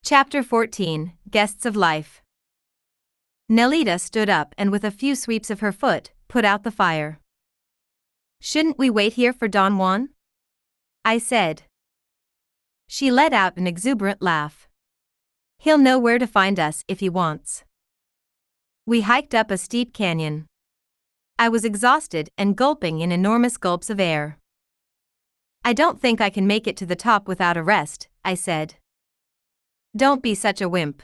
Chapter 14, Guests of Life. Nelita stood up and with a few sweeps of her foot, put out the fire. "Shouldn't we wait here for Don Juan?" I said. She let out an exuberant laugh. "He'll know where to find us if he wants." We hiked up a steep canyon. I was exhausted and gulping in enormous gulps of air. "I don't think I can make it to the top without a rest," I said. "Don't be such a wimp.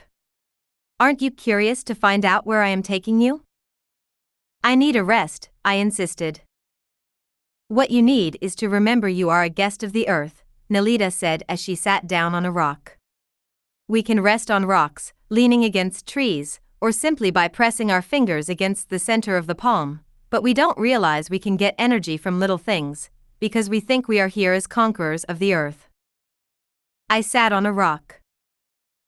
Aren't you curious to find out where I am taking you?" "I need a rest," I insisted. "What you need is to remember you are a guest of the earth," Nelita said as she sat down on a rock. "We can rest on rocks, leaning against trees, or simply by pressing our fingers against the center of the palm, but we don't realize we can get energy from little things, because we think we are here as conquerors of the earth." I sat on a rock.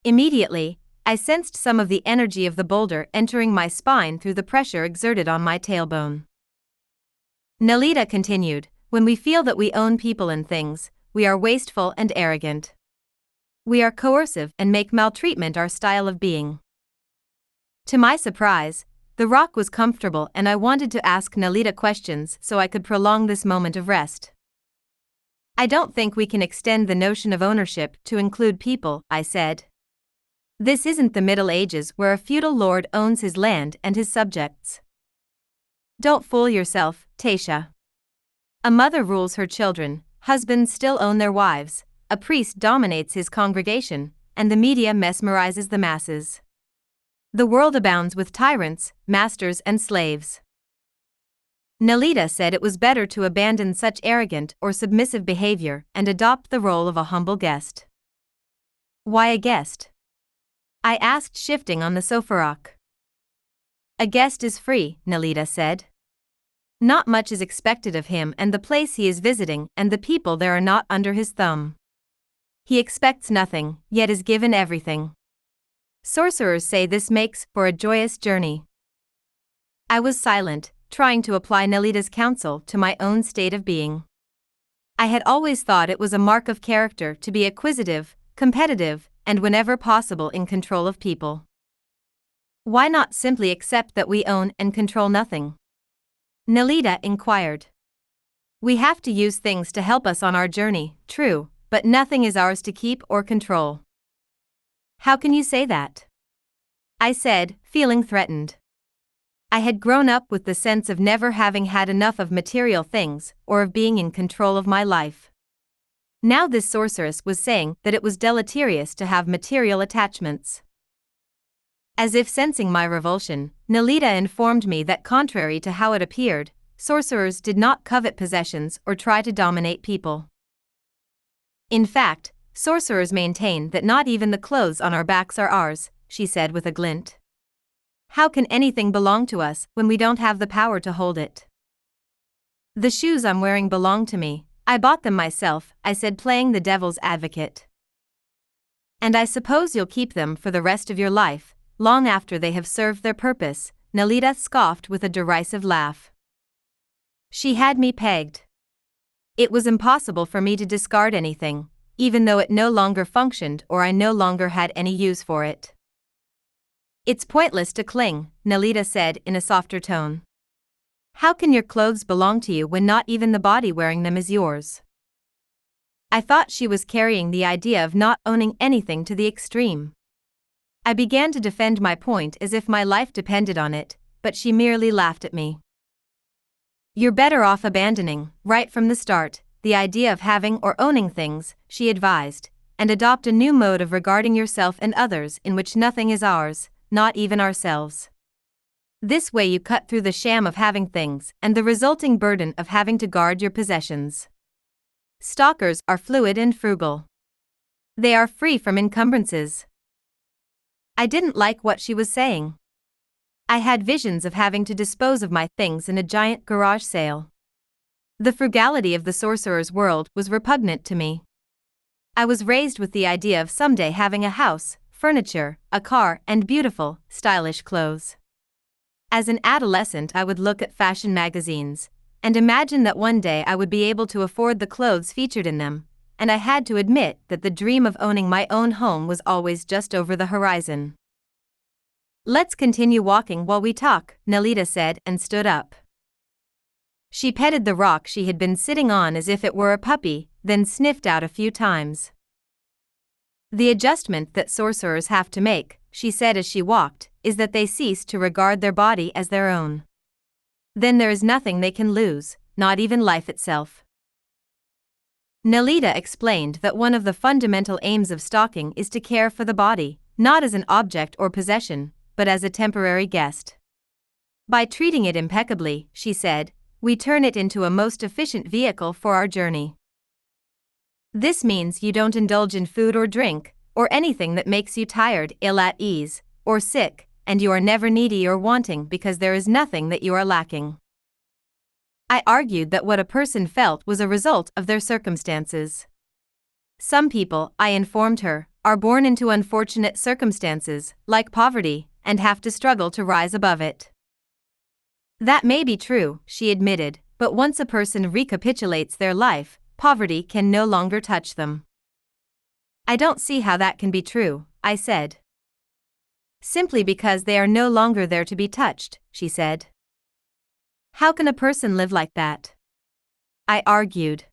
Immediately, I sensed some of the energy of the boulder entering my spine through the pressure exerted on my tailbone. Nelita continued, "When we feel that we own people and things, we are wasteful and arrogant. We are coercive and make maltreatment our style of being." To my surprise, the rock was comfortable and I wanted to ask Nelita questions so I could prolong this moment of rest. "I don't think we can extend the notion of ownership to include people," I said. "This isn't the Middle Ages where a feudal lord owns his land and his subjects. Don't fool yourself, Taisha. A mother rules her children, husbands still own their wives, a priest dominates his congregation, and the media mesmerizes the masses. The world abounds with tyrants, masters and slaves." Nelita said it was better to abandon such arrogant or submissive behavior and adopt the role of a humble guest. "Why a guest?" I asked, shifting on the sofa rock. "A guest is free," Nelita said. "Not much is expected of him and the place he is visiting, and the people there are not under his thumb. He expects nothing, yet is given everything. Sorcerers say this makes for a joyous journey." I was silent, trying to apply Nelita's counsel to my own state of being. I had always thought it was a mark of character to be acquisitive, competitive, and whenever possible in control of people. Why not simply accept that we own and control nothing? Nelita inquired. "We have to use things to help us on our journey, true, but nothing is ours to keep or control." "How can you say that?" I said, feeling threatened. I had grown up with the sense of never having had enough of material things or of being in control of my life. Now this sorceress was saying that it was deleterious to have material attachments. As if sensing my revulsion, Nelita informed me that contrary to how it appeared, sorcerers did not covet possessions or try to dominate people. In fact, sorcerers maintain that not even the clothes on our backs are ours, she said with a glint. "How can anything belong to us when we don't have the power to hold it?" "The shoes I'm wearing belong to me. I bought them myself," I said, playing the devil's advocate. "And I suppose you'll keep them for the rest of your life, long after they have served their purpose," Nelita scoffed with a derisive laugh. She had me pegged. It was impossible for me to discard anything, even though it no longer functioned or I no longer had any use for it. "It's pointless to cling," Nelita said in a softer tone. "How can your clothes belong to you when not even the body wearing them is yours?" I thought she was carrying the idea of not owning anything to the extreme. I began to defend my point as if my life depended on it, but she merely laughed at me. "You're better off abandoning, right from the start, the idea of having or owning things," she advised, "and adopt a new mode of regarding yourself and others in which nothing is ours, not even ourselves. This way you cut through the sham of having things and the resulting burden of having to guard your possessions. Stalkers are fluid and frugal. They are free from encumbrances." I didn't like what she was saying. I had visions of having to dispose of my things in a giant garage sale. The frugality of the sorcerer's world was repugnant to me. I was raised with the idea of someday having a house, furniture, a car, and beautiful, stylish clothes. As an adolescent, I would look at fashion magazines and imagine that one day I would be able to afford the clothes featured in them, and I had to admit that the dream of owning my own home was always just over the horizon. "Let's continue walking while we talk," Nelita said and stood up. She petted the rock she had been sitting on as if it were a puppy, then sniffed out a few times. "The adjustment that sorcerers have to make," she said as she walked, "is that they cease to regard their body as their own. Then there is nothing they can lose, not even life itself." Nelita explained that one of the fundamental aims of stalking is to care for the body, not as an object or possession, but as a temporary guest. "By treating it impeccably," she said, "we turn it into a most efficient vehicle for our journey. This means you don't indulge in food or drink, or anything that makes you tired, ill at ease, or sick, and you are never needy or wanting because there is nothing that you are lacking." I argued that what a person felt was a result of their circumstances. "Some people," I informed her, "are born into unfortunate circumstances, like poverty, and have to struggle to rise above it." "That may be true," she admitted, "but once a person recapitulates their life, poverty can no longer touch them." "I don't see how that can be true," I said. "Simply because they are no longer there to be touched," she said. "How can a person live like that?" I argued.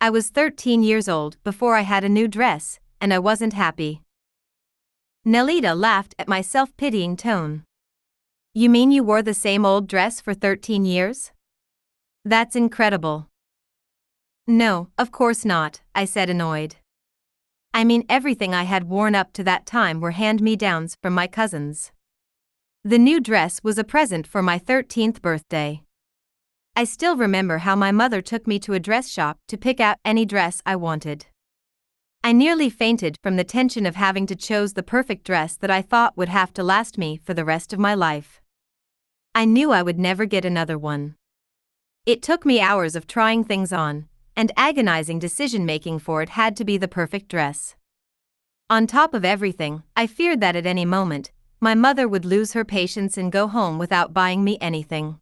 "I was 13 years old before I had a new dress, and I wasn't happy." Nelita laughed at my self-pitying tone. "You mean you wore the same old dress for 13 years? That's incredible." "No, of course not," I said, annoyed. "I mean everything I had worn up to that time were hand-me-downs from my cousins. The new dress was a present for my 13th birthday. I still remember how my mother took me to a dress shop to pick out any dress I wanted. I nearly fainted from the tension of having to choose the perfect dress that I thought would have to last me for the rest of my life. I knew I would never get another one. It took me hours of trying things on, and agonizing decision-making for it had to be the perfect dress. On top of everything, I feared that at any moment, my mother would lose her patience and go home without buying me anything.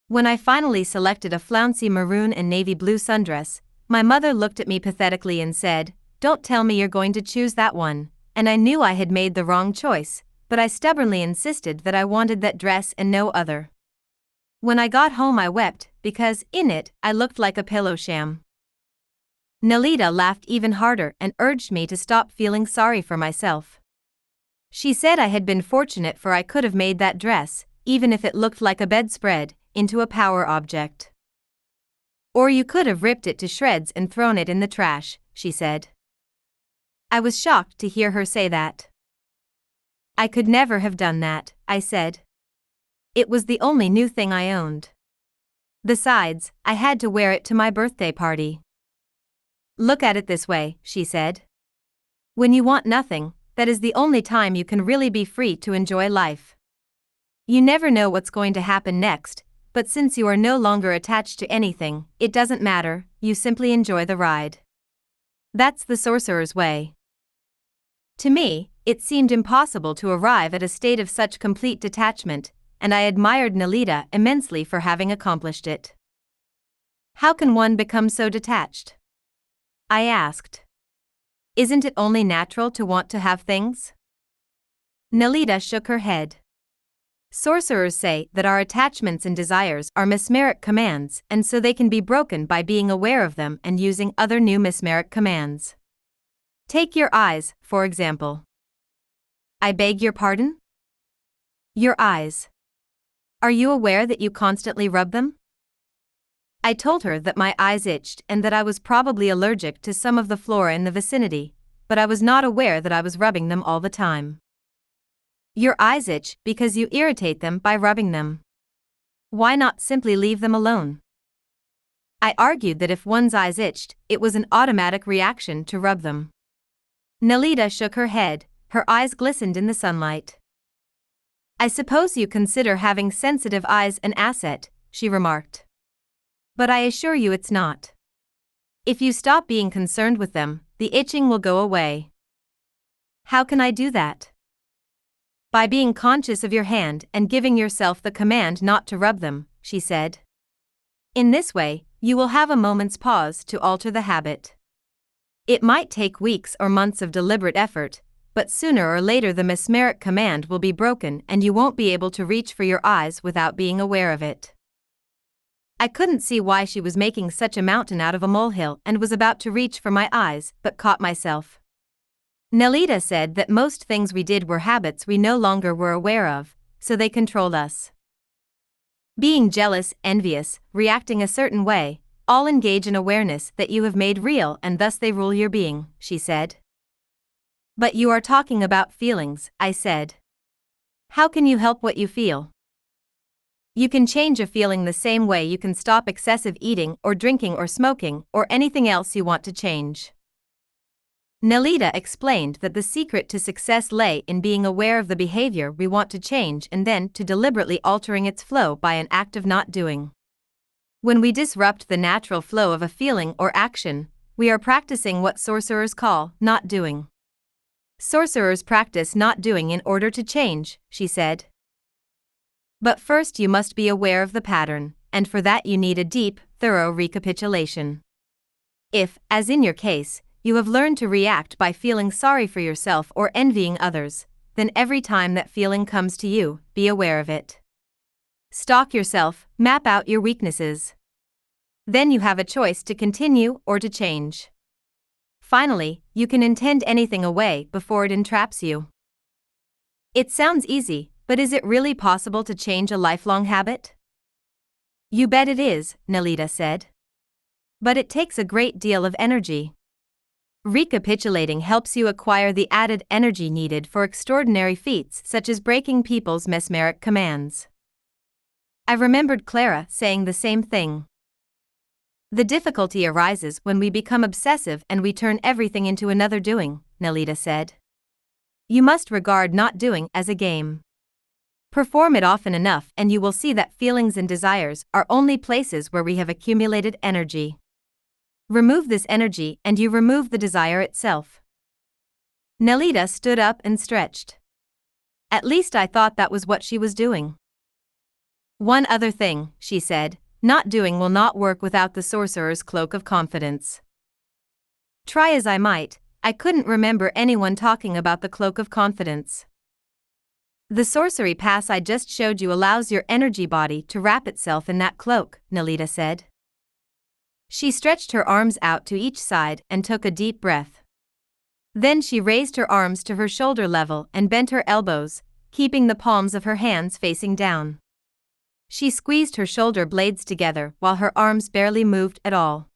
When I finally selected a flouncy maroon and navy blue sundress, my mother looked at me pathetically and said, "Don't tell me you're going to choose that one," and I knew I had made the wrong choice, but I stubbornly insisted that I wanted that dress and no other. When I got home I wept, because, in it, I looked like a pillow sham. Nelita laughed even harder and urged me to stop feeling sorry for myself. She said I had been fortunate, for I could have made that dress, even if it looked like a bedspread, into a power object. "Or you could have ripped it to shreds and thrown it in the trash," she said. I was shocked to hear her say that. "I could never have done that," I said. "It was the only new thing I owned. Besides, I had to wear it to my birthday party." "Look at it this way," she said. "When you want nothing, that is the only time you can really be free to enjoy life. You never know what's going to happen next, but since you are no longer attached to anything, it doesn't matter, you simply enjoy the ride. That's the sorcerer's way." To me, it seemed impossible to arrive at a state of such complete detachment, and I admired Nelita immensely for having accomplished it. "How can one become so detached?" I asked. "Isn't it only natural to want to have things?" Nelita shook her head. "Sorcerers say that our attachments and desires are mesmeric commands, and so they can be broken by being aware of them and using other new mesmeric commands. Take your eyes, for example." "I beg your pardon?" "Your eyes. Are you aware that you constantly rub them?" I told her that my eyes itched and that I was probably allergic to some of the flora in the vicinity, but I was not aware that I was rubbing them all the time. "Your eyes itch because you irritate them by rubbing them. Why not simply leave them alone?" I argued that if one's eyes itched, it was an automatic reaction to rub them. Nelita shook her head, her eyes glistened in the sunlight. "I suppose you consider having sensitive eyes an asset," she remarked. "But I assure you it's not. If you stop being concerned with them, the itching will go away." "How can I do that?" "By being conscious of your hand and giving yourself the command not to rub them," she said. "In this way, you will have a moment's pause to alter the habit. It might take weeks or months of deliberate effort, but sooner or later the mesmeric command will be broken and you won't be able to reach for your eyes without being aware of it. I couldn't see why she was making such a mountain out of a molehill and was about to reach for my eyes, but caught myself. Nelita said that most things we did were habits we no longer were aware of, so they controlled us. Being jealous, envious, reacting a certain way, all engage in awareness that you have made real and thus they rule your being, she said. But you are talking about feelings, I said. How can you help what you feel? You can change a feeling the same way you can stop excessive eating or drinking or smoking or anything else you want to change. Nelita explained that the secret to success lay in being aware of the behavior we want to change and then to deliberately altering its flow by an act of not doing. When we disrupt the natural flow of a feeling or action, we are practicing what sorcerers call not doing. Sorcerers practice not doing in order to change, she said. But first you must be aware of the pattern, and for that you need a deep, thorough recapitulation. If, as in your case, you have learned to react by feeling sorry for yourself or envying others, then every time that feeling comes to you, be aware of it. Stalk yourself, map out your weaknesses. Then you have a choice to continue or to change. Finally, you can intend anything away before it entraps you. It sounds easy, but is it really possible to change a lifelong habit? You bet it is, Nelita said. But it takes a great deal of energy. Recapitulating helps you acquire the added energy needed for extraordinary feats such as breaking people's mesmeric commands. I remembered Clara saying the same thing. The difficulty arises when we become obsessive and we turn everything into another doing, Nelita said. You must regard not doing as a game. Perform it often enough and you will see that feelings and desires are only places where we have accumulated energy. Remove this energy and you remove the desire itself. Nelita stood up and stretched. At least I thought that was what she was doing. One other thing, she said, not doing will not work without the sorcerer's cloak of confidence. Try as I might, I couldn't remember anyone talking about the cloak of confidence. The sorcery pass I just showed you allows your energy body to wrap itself in that cloak, Nelita said. She stretched her arms out to each side and took a deep breath. Then she raised her arms to her shoulder level and bent her elbows, keeping the palms of her hands facing down. She squeezed her shoulder blades together while her arms barely moved at all.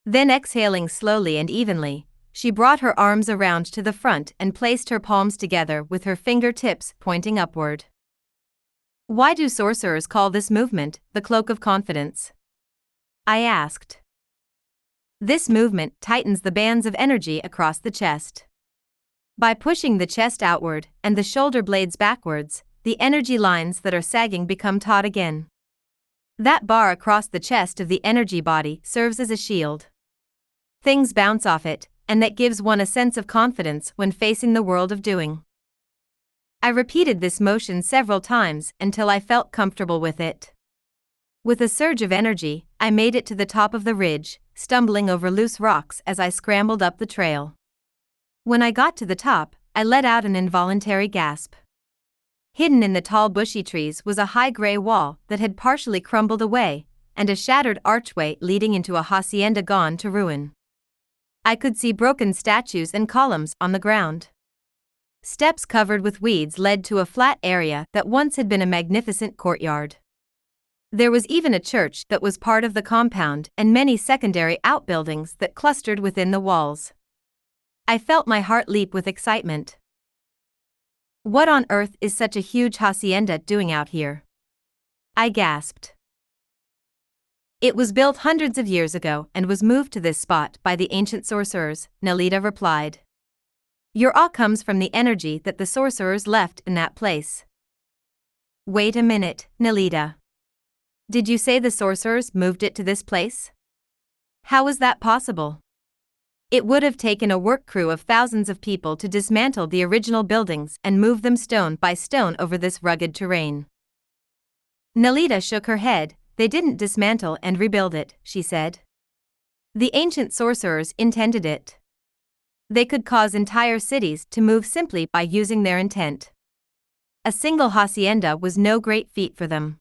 Then exhaling slowly and evenly, she brought her arms around to the front and placed her palms together with her fingertips pointing upward. Why do sorcerers call this movement the cloak of confidence? I asked. This movement tightens the bands of energy across the chest. By pushing the chest outward and the shoulder blades backwards, the energy lines that are sagging become taut again. That bar across the chest of the energy body serves as a shield. Things bounce off it, and that gives one a sense of confidence when facing the world of doing. I repeated this motion several times until I felt comfortable with it. With a surge of energy, I made it to the top of the ridge, stumbling over loose rocks as I scrambled up the trail. When I got to the top, I let out an involuntary gasp. Hidden in the tall bushy trees was a high gray wall that had partially crumbled away, and a shattered archway leading into a hacienda gone to ruin. I could see broken statues and columns on the ground. Steps covered with weeds led to a flat area that once had been a magnificent courtyard. There was even a church that was part of the compound and many secondary outbuildings that clustered within the walls. I felt my heart leap with excitement. What on earth is such a huge hacienda doing out here? I gasped. It was built hundreds of years ago and was moved to this spot by the ancient sorcerers, Nelita replied. Your awe comes from the energy that the sorcerers left in that place. Wait a minute, Nelita. Did you say the sorcerers moved it to this place? How was that possible? It would have taken a work crew of thousands of people to dismantle the original buildings and move them stone by stone over this rugged terrain. Nelita shook her head, they didn't dismantle and rebuild it, she said. The ancient sorcerers intended it. They could cause entire cities to move simply by using their intent. A single hacienda was no great feat for them.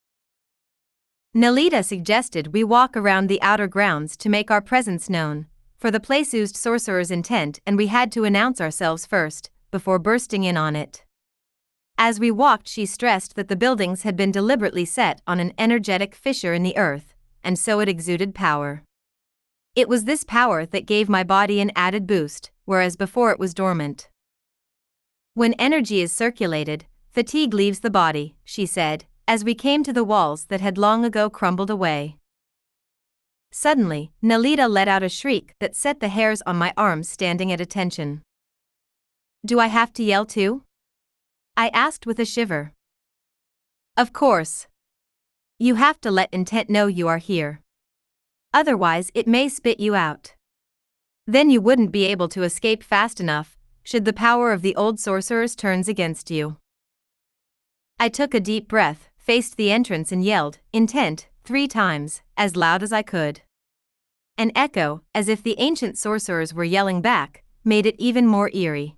Nelita suggested we walk around the outer grounds to make our presence known, for the place oozed sorcerer's intent and we had to announce ourselves first, before bursting in on it. As we walked, she stressed that the buildings had been deliberately set on an energetic fissure in the earth, and so it exuded power. It was this power that gave my body an added boost, whereas before it was dormant. When energy is circulated, fatigue leaves the body, she said, as we came to the walls that had long ago crumbled away. Suddenly, Nelita let out a shriek that set the hairs on my arms standing at attention. Do I have to yell too? I asked with a shiver. Of course. You have to let intent know you are here. Otherwise it may spit you out. Then you wouldn't be able to escape fast enough, should the power of the old sorcerers turns against you. I took a deep breath, faced the entrance and yelled, intent, 3 times, as loud as I could. An echo, as if the ancient sorcerers were yelling back, made it even more eerie.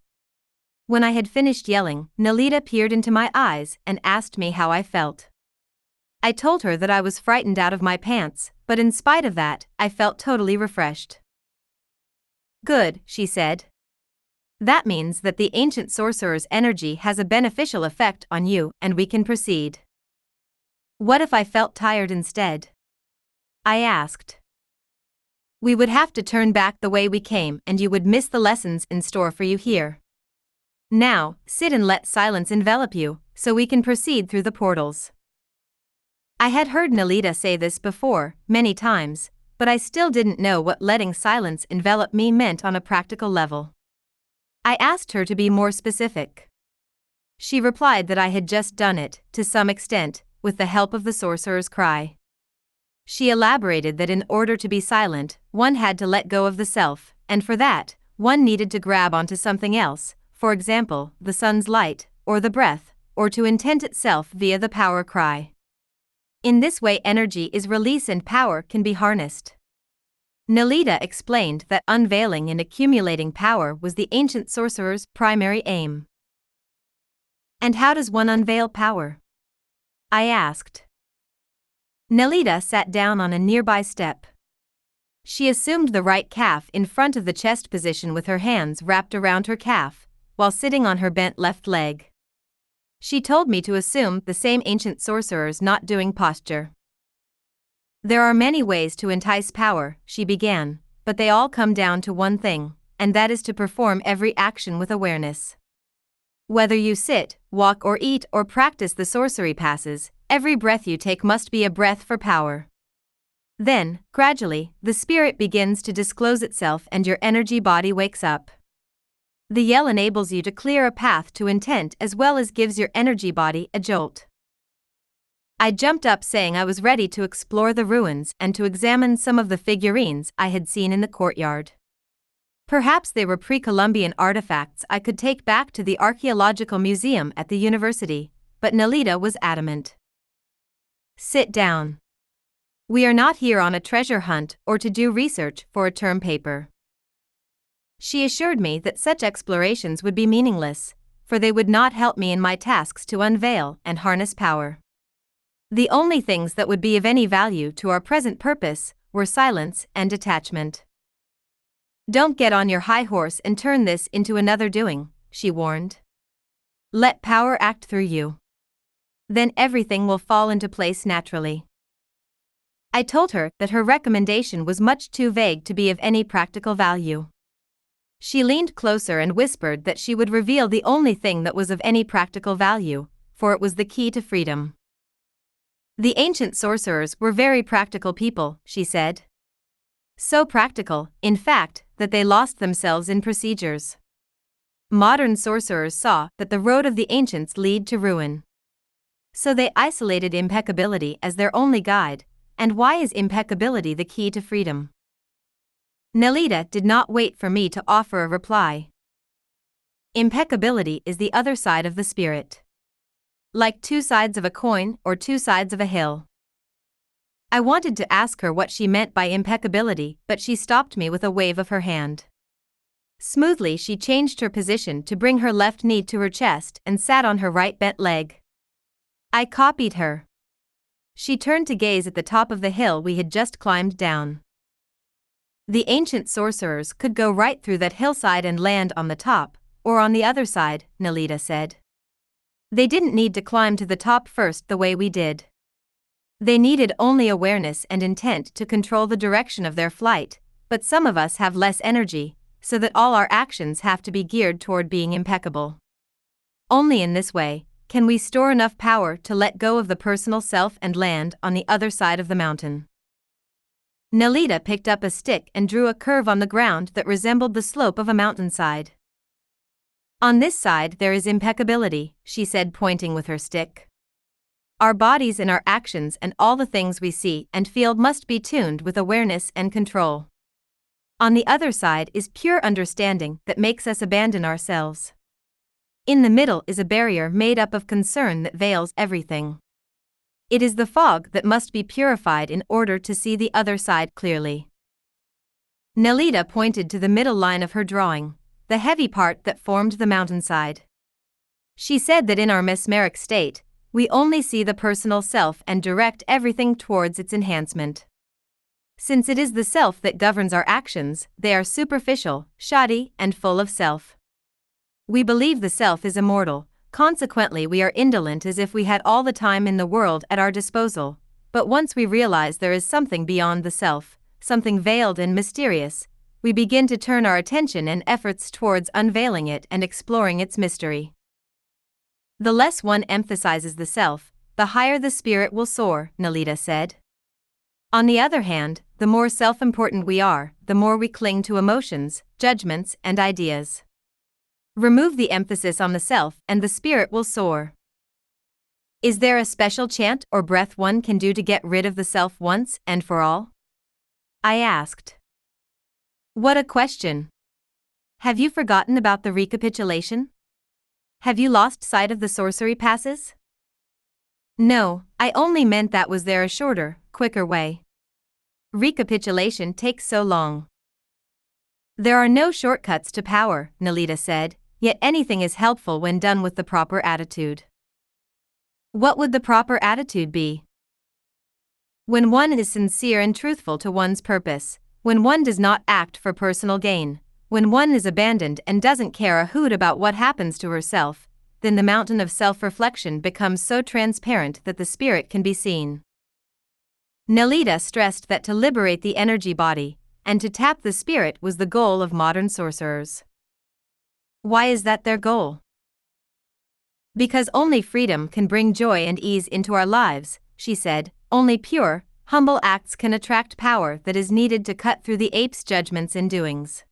When I had finished yelling, Nelita peered into my eyes and asked me how I felt. I told her that I was frightened out of my pants, but in spite of that, I felt totally refreshed. Good, she said. That means that the ancient sorcerer's energy has a beneficial effect on you and we can proceed. What if I felt tired instead? I asked. We would have to turn back the way we came and you would miss the lessons in store for you here. Now, sit and let silence envelop you, so we can proceed through the portals. I had heard Nelita say this before, many times, but I still didn't know what letting silence envelop me meant on a practical level. I asked her to be more specific. She replied that I had just done it, to some extent, with the help of the sorcerer's cry. She elaborated that in order to be silent, one had to let go of the self, and for that, one needed to grab onto something else, for example, the sun's light, or the breath, or to intent itself via the power cry. In this way energy is released and power can be harnessed. Nelita explained that unveiling and accumulating power was the ancient sorcerer's primary aim. And how does one unveil power? I asked. Nelita sat down on a nearby step. She assumed the right calf in front of the chest position with her hands wrapped around her calf, while sitting on her bent left leg. She told me to assume the same ancient sorcerer's not doing posture. There are many ways to entice power, she began, but they all come down to one thing, and that is to perform every action with awareness. Whether you sit, walk or eat or practice the sorcery passes, every breath you take must be a breath for power. Then, gradually, the spirit begins to disclose itself and your energy body wakes up. The yell enables you to clear a path to intent as well as gives your energy body a jolt. I jumped up saying I was ready to explore the ruins and to examine some of the figurines I had seen in the courtyard. Perhaps they were pre-Columbian artifacts I could take back to the archaeological museum at the university, but Nelita was adamant. Sit down. We are not here on a treasure hunt or to do research for a term paper. She assured me that such explorations would be meaningless, for they would not help me in my tasks to unveil and harness power. The only things that would be of any value to our present purpose were silence and detachment. Don't get on your high horse and turn this into another doing, she warned. Let power act through you. Then everything will fall into place naturally. I told her that her recommendation was much too vague to be of any practical value. She leaned closer and whispered that she would reveal the only thing that was of any practical value, for it was the key to freedom. The ancient sorcerers were very practical people, she said. So practical, in fact, that they lost themselves in procedures. Modern sorcerers saw that the road of the ancients lead to ruin. So they isolated impeccability as their only guide, and why is impeccability the key to freedom? Nelita did not wait for me to offer a reply. Impeccability is the other side of the spirit. Like 2 sides of a coin or 2 sides of a hill. I wanted to ask her what she meant by impeccability, but she stopped me with a wave of her hand. Smoothly, she changed her position to bring her left knee to her chest and sat on her right bent leg. I copied her. She turned to gaze at the top of the hill we had just climbed down. The ancient sorcerers could go right through that hillside and land on the top, or on the other side, Nelita said. They didn't need to climb to the top first the way we did. They needed only awareness and intent to control the direction of their flight, but some of us have less energy, so that all our actions have to be geared toward being impeccable. Only in this way can we store enough power to let go of the personal self and land on the other side of the mountain. Nelita picked up a stick and drew a curve on the ground that resembled the slope of a mountainside. On this side there is impeccability, she said, pointing with her stick. Our bodies and our actions and all the things we see and feel must be tuned with awareness and control. On the other side is pure understanding that makes us abandon ourselves. In the middle is a barrier made up of concern that veils everything. It is the fog that must be purified in order to see the other side clearly. Nelita pointed to the middle line of her drawing, the heavy part that formed the mountainside. She said that in our mesmeric state, we only see the personal self and direct everything towards its enhancement. Since it is the self that governs our actions, they are superficial, shoddy, and full of self. We believe the self is immortal, consequently we are indolent as if we had all the time in the world at our disposal, but once we realize there is something beyond the self, something veiled and mysterious, we begin to turn our attention and efforts towards unveiling it and exploring its mystery. The less one emphasizes the self, the higher the spirit will soar, Nelita said. On the other hand, the more self-important we are, the more we cling to emotions, judgments, and ideas. Remove the emphasis on the self and the spirit will soar. Is there a special chant or breath one can do to get rid of the self once and for all? I asked. What a question! Have you forgotten about the recapitulation? Have you lost sight of the sorcery passes? No, I only meant that was there a shorter, quicker way. Recapitulation takes so long. There are no shortcuts to power, Nelita said, yet anything is helpful when done with the proper attitude. What would the proper attitude be? When one is sincere and truthful to one's purpose, when one does not act for personal gain, when one is abandoned and doesn't care a hoot about what happens to herself, then the mountain of self-reflection becomes so transparent that the spirit can be seen. Nelita stressed that to liberate the energy body and to tap the spirit was the goal of modern sorcerers. Why is that their goal? Because only freedom can bring joy and ease into our lives, she said. Only pure, humble acts can attract power that is needed to cut through the ape's judgments and doings.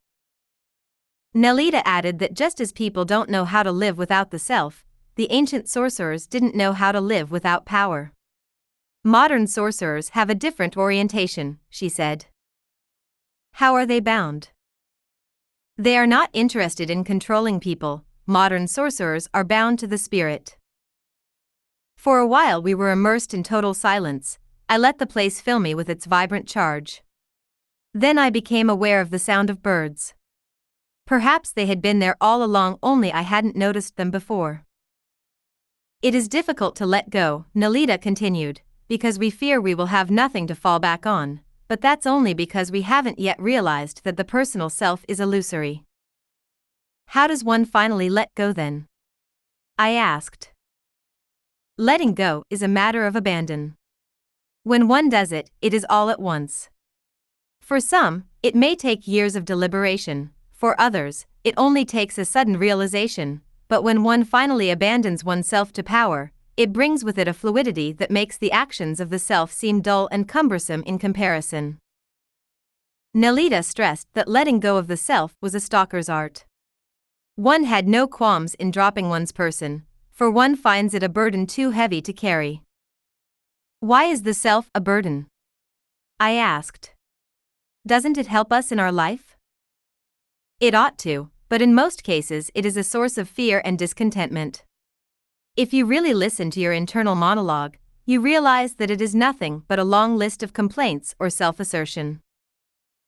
Nelita added that just as people don't know how to live without the self, the ancient sorcerers didn't know how to live without power. Modern sorcerers have a different orientation, she said. How are they bound? They are not interested in controlling people. Modern sorcerers are bound to the spirit. For a while we were immersed in total silence. I let the place fill me with its vibrant charge. Then I became aware of the sound of birds. Perhaps they had been there all along, only I hadn't noticed them before. It is difficult to let go, Nelita continued, because we fear we will have nothing to fall back on, but that's only because we haven't yet realized that the personal self is illusory. How does one finally let go then? I asked. Letting go is a matter of abandon. When one does it, it is all at once. For some, it may take years of deliberation. For others, it only takes a sudden realization, but when one finally abandons oneself to power, it brings with it a fluidity that makes the actions of the self seem dull and cumbersome in comparison. Nelita stressed that letting go of the self was a stalker's art. One had no qualms in dropping one's person, for one finds it a burden too heavy to carry. Why is the self a burden? I asked. Doesn't it help us in our life? It ought to, but in most cases it is a source of fear and discontentment. If you really listen to your internal monologue, you realize that it is nothing but a long list of complaints or self-assertion.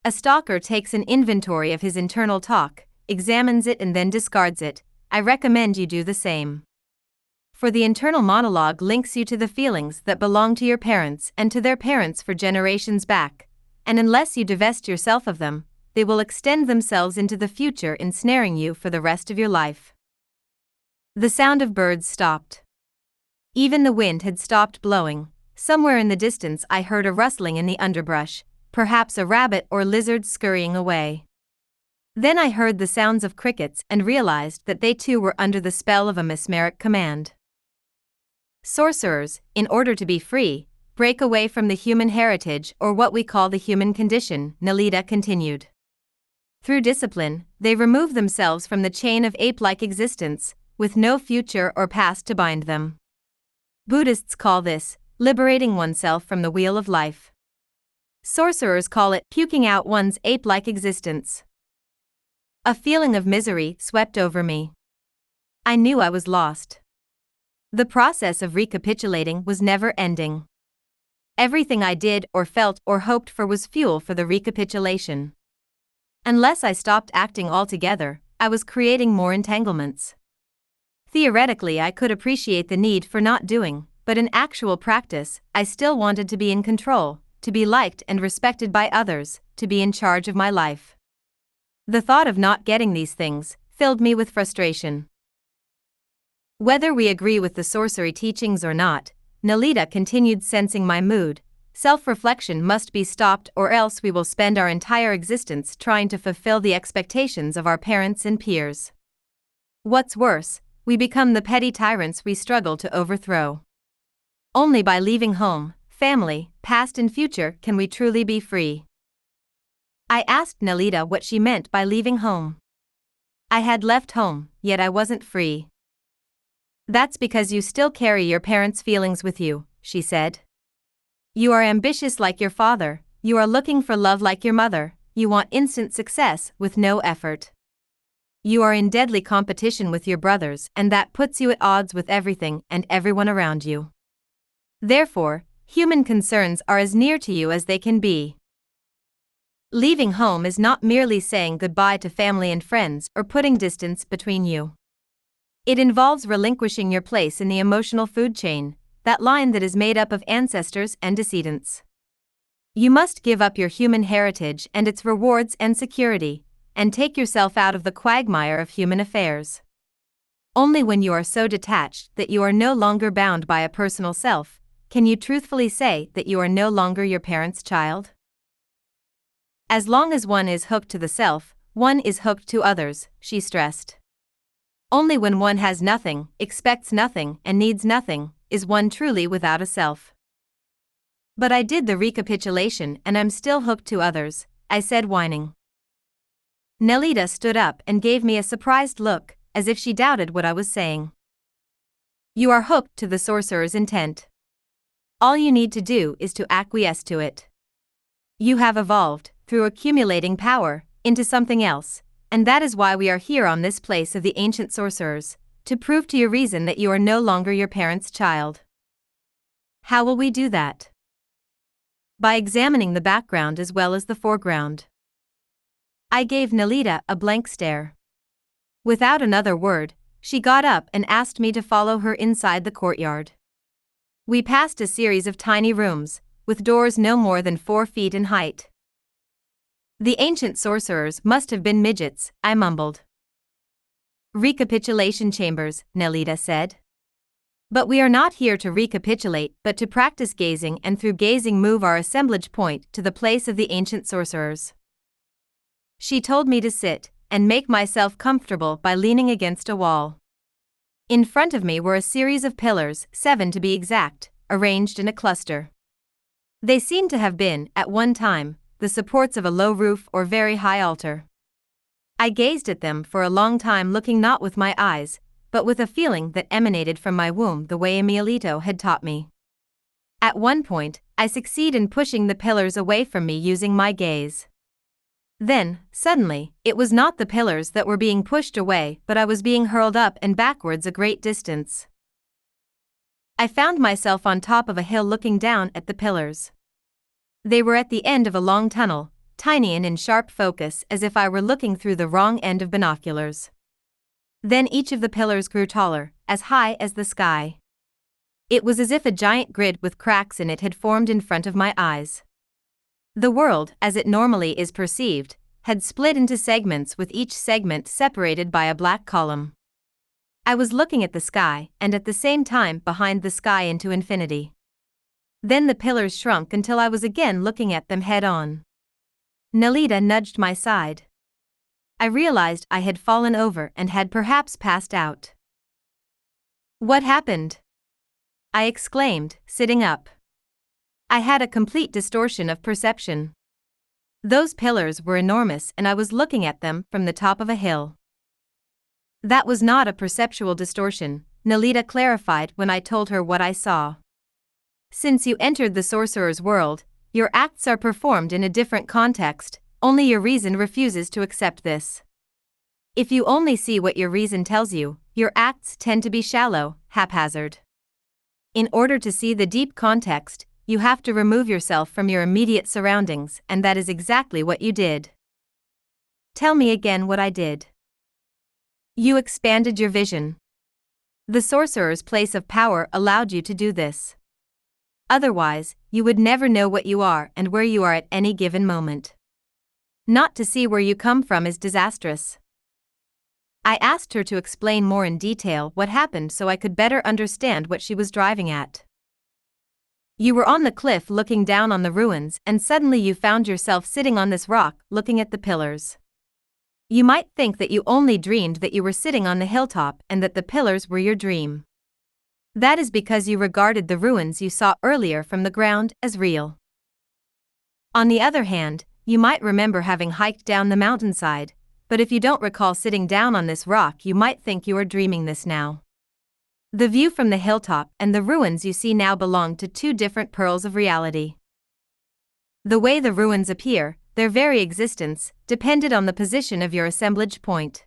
A stalker takes an inventory of his internal talk, examines it and then discards it. I recommend you do the same. For the internal monologue links you to the feelings that belong to your parents and to their parents for generations back, and unless you divest yourself of them, they will extend themselves into the future, ensnaring you for the rest of your life. The sound of birds stopped. Even the wind had stopped blowing. Somewhere in the distance I heard a rustling in the underbrush, perhaps a rabbit or lizard scurrying away. Then I heard the sounds of crickets and realized that they too were under the spell of a mesmeric command. Sorcerers, in order to be free, break away from the human heritage or what we call the human condition, Nelita continued. Through discipline, they remove themselves from the chain of ape-like existence, with no future or past to bind them. Buddhists call this liberating oneself from the wheel of life. Sorcerers call it puking out one's ape-like existence. A feeling of misery swept over me. I knew I was lost. The process of recapitulating was never ending. Everything I did or felt or hoped for was fuel for the recapitulation. Unless I stopped acting altogether, I was creating more entanglements. Theoretically, I could appreciate the need for not doing, but in actual practice, I still wanted to be in control, to be liked and respected by others, to be in charge of my life. The thought of not getting these things filled me with frustration. Whether we agree with the sorcery teachings or not, Nelita continued, sensing my mood. Self-reflection must be stopped, or else we will spend our entire existence trying to fulfill the expectations of our parents and peers. What's worse, we become the petty tyrants we struggle to overthrow. Only by leaving home, family, past and future can we truly be free. I asked Nelita what she meant by leaving home. I had left home, yet I wasn't free. That's because you still carry your parents' feelings with you, she said. You are ambitious like your father, you are looking for love like your mother, you want instant success with no effort. You are in deadly competition with your brothers, and that puts you at odds with everything and everyone around you. Therefore, human concerns are as near to you as they can be. Leaving home is not merely saying goodbye to family and friends or putting distance between you. It involves relinquishing your place in the emotional food chain, that line that is made up of ancestors and descendants. You must give up your human heritage and its rewards and security, and take yourself out of the quagmire of human affairs. Only when you are so detached that you are no longer bound by a personal self, can you truthfully say that you are no longer your parents' child. As long as one is hooked to the self, one is hooked to others, she stressed. Only when one has nothing, expects nothing, and needs nothing, is one truly without a self. But I did the recapitulation and I'm still hooked to others, I said, whining. Nelita stood up and gave me a surprised look, as if she doubted what I was saying. You are hooked to the sorcerer's intent. All you need to do is to acquiesce to it. You have evolved, through accumulating power, into something else, and that is why we are here on this place of the ancient sorcerers, to prove to your reason that you are no longer your parents' child. How will we do that? By examining the background as well as the foreground. I gave Nelita a blank stare. Without another word, she got up and asked me to follow her inside the courtyard. We passed a series of tiny rooms, with doors no more than 4 feet in height. The ancient sorcerers must have been midgets, I mumbled. Recapitulation chambers, Nelita said. But we are not here to recapitulate but to practice gazing, and through gazing move our assemblage point to the place of the ancient sorcerers. She told me to sit and make myself comfortable by leaning against a wall. In front of me were a series of pillars, 7 to be exact, arranged in a cluster. They seemed to have been, at one time, the supports of a low roof or very high altar. I gazed at them for a long time, looking not with my eyes, but with a feeling that emanated from my womb, the way Emilito had taught me. At one point, I succeed in pushing the pillars away from me using my gaze. Then, suddenly, it was not the pillars that were being pushed away, but I was being hurled up and backwards a great distance. I found myself on top of a hill looking down at the pillars. They were at the end of a long tunnel, tiny and in sharp focus as if I were looking through the wrong end of binoculars. Then each of the pillars grew taller, as high as the sky. It was as if a giant grid with cracks in it had formed in front of my eyes. The world, as it normally is perceived, had split into segments with each segment separated by a black column. I was looking at the sky and at the same time behind the sky into infinity. Then the pillars shrunk until I was again looking at them head-on. Nelita nudged my side. I realized I had fallen over and had perhaps passed out. "What happened?" I exclaimed, sitting up. I had a complete distortion of perception. Those pillars were enormous and I was looking at them from the top of a hill. That was not a perceptual distortion, Nelita clarified when I told her what I saw. Since you entered the sorcerer's world, your acts are performed in a different context, only your reason refuses to accept this. If you only see what your reason tells you, your acts tend to be shallow, haphazard. In order to see the deep context, you have to remove yourself from your immediate surroundings, and that is exactly what you did. Tell me again what I did. You expanded your vision. The sorcerer's place of power allowed you to do this. Otherwise, you would never know what you are and where you are at any given moment. Not to see where you come from is disastrous. I asked her to explain more in detail what happened so I could better understand what she was driving at. You were on the cliff looking down on the ruins and suddenly you found yourself sitting on this rock looking at the pillars. You might think that you only dreamed that you were sitting on the hilltop and that the pillars were your dream. That is because you regarded the ruins you saw earlier from the ground as real. On the other hand, you might remember having hiked down the mountainside, but if you don't recall sitting down on this rock, you might think you are dreaming this now. The view from the hilltop and the ruins you see now belong to two different pearls of reality. The way the ruins appear, their very existence, depended on the position of your assemblage point.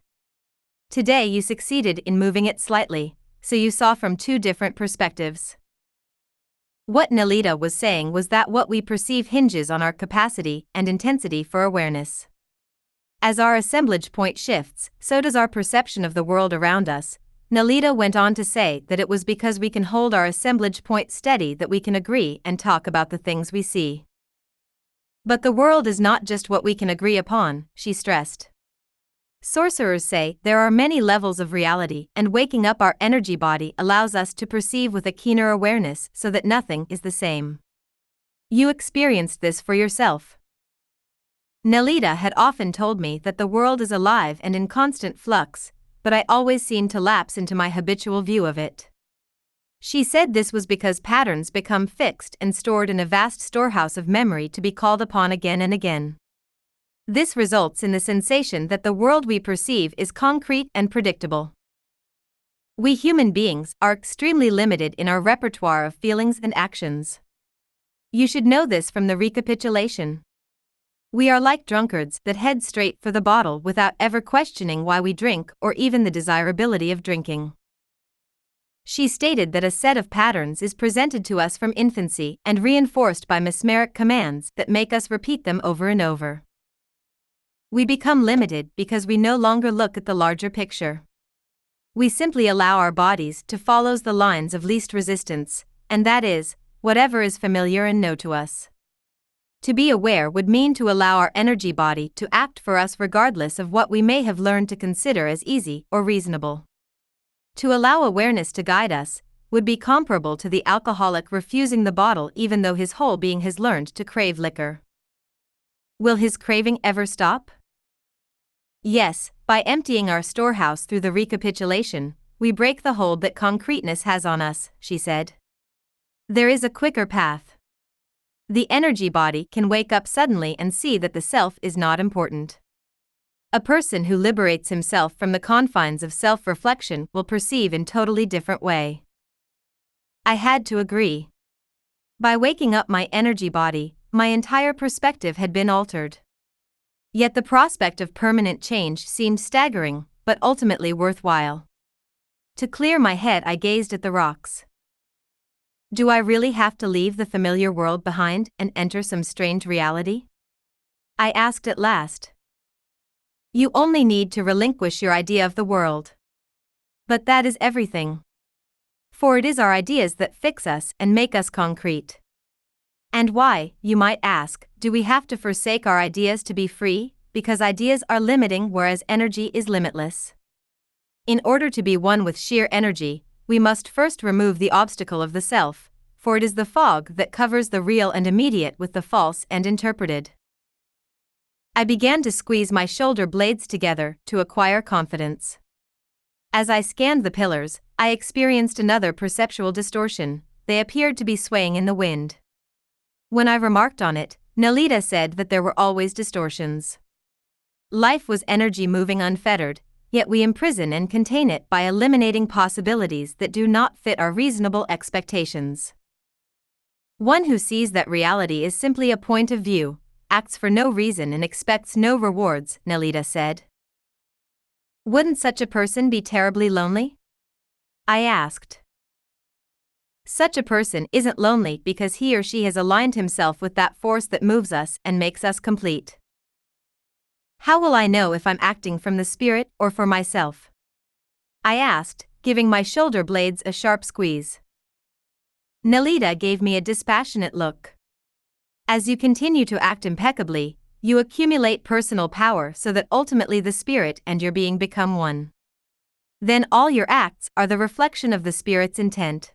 Today you succeeded in moving it slightly, so you saw from two different perspectives. What Nelita was saying was that what we perceive hinges on our capacity and intensity for awareness. As our assemblage point shifts, so does our perception of the world around us. Nelita went on to say that it was because we can hold our assemblage point steady that we can agree and talk about the things we see. But the world is not just what we can agree upon, she stressed. Sorcerers say there are many levels of reality, and waking up our energy body allows us to perceive with a keener awareness so that nothing is the same. You experienced this for yourself. Nelita had often told me that the world is alive and in constant flux, but I always seemed to lapse into my habitual view of it. She said this was because patterns become fixed and stored in a vast storehouse of memory to be called upon again and again. This results in the sensation that the world we perceive is concrete and predictable. We human beings are extremely limited in our repertoire of feelings and actions. You should know this from the recapitulation. We are like drunkards that head straight for the bottle without ever questioning why we drink or even the desirability of drinking. She stated that a set of patterns is presented to us from infancy and reinforced by mesmeric commands that make us repeat them over and over. We become limited because we no longer look at the larger picture. We simply allow our bodies to follow the lines of least resistance, and that is, whatever is familiar and known to us. To be aware would mean to allow our energy body to act for us regardless of what we may have learned to consider as easy or reasonable. To allow awareness to guide us would be comparable to the alcoholic refusing the bottle even though his whole being has learned to crave liquor. Will his craving ever stop? Yes, by emptying our storehouse through the recapitulation, we break the hold that concreteness has on us, she said. There is a quicker path. The energy body can wake up suddenly and see that the self is not important. A person who liberates himself from the confines of self-reflection will perceive in totally different way. I had to agree. By waking up my energy body, my entire perspective had been altered. Yet the prospect of permanent change seemed staggering, but ultimately worthwhile. To clear my head, I gazed at the rocks. Do I really have to leave the familiar world behind and enter some strange reality? I asked at last. You only need to relinquish your idea of the world. But that is everything. For it is our ideas that fix us and make us concrete. And why, you might ask, do we have to forsake our ideas to be free? Because ideas are limiting whereas energy is limitless. In order to be one with sheer energy, we must first remove the obstacle of the self, for it is the fog that covers the real and immediate with the false and interpreted. I began to squeeze my shoulder blades together to acquire confidence. As I scanned the pillars, I experienced another perceptual distortion. They appeared to be swaying in the wind. When I remarked on it, Nelita said that there were always distortions. Life was energy moving unfettered, yet we imprison and contain it by eliminating possibilities that do not fit our reasonable expectations. One who sees that reality is simply a point of view, acts for no reason and expects no rewards, Nelita said. Wouldn't such a person be terribly lonely? I asked. Such a person isn't lonely because he or she has aligned himself with that force that moves us and makes us complete. How will I know if I'm acting from the spirit or for myself? I asked, giving my shoulder blades a sharp squeeze. Nelita gave me a dispassionate look. As you continue to act impeccably, you accumulate personal power so that ultimately the spirit and your being become one. Then all your acts are the reflection of the spirit's intent.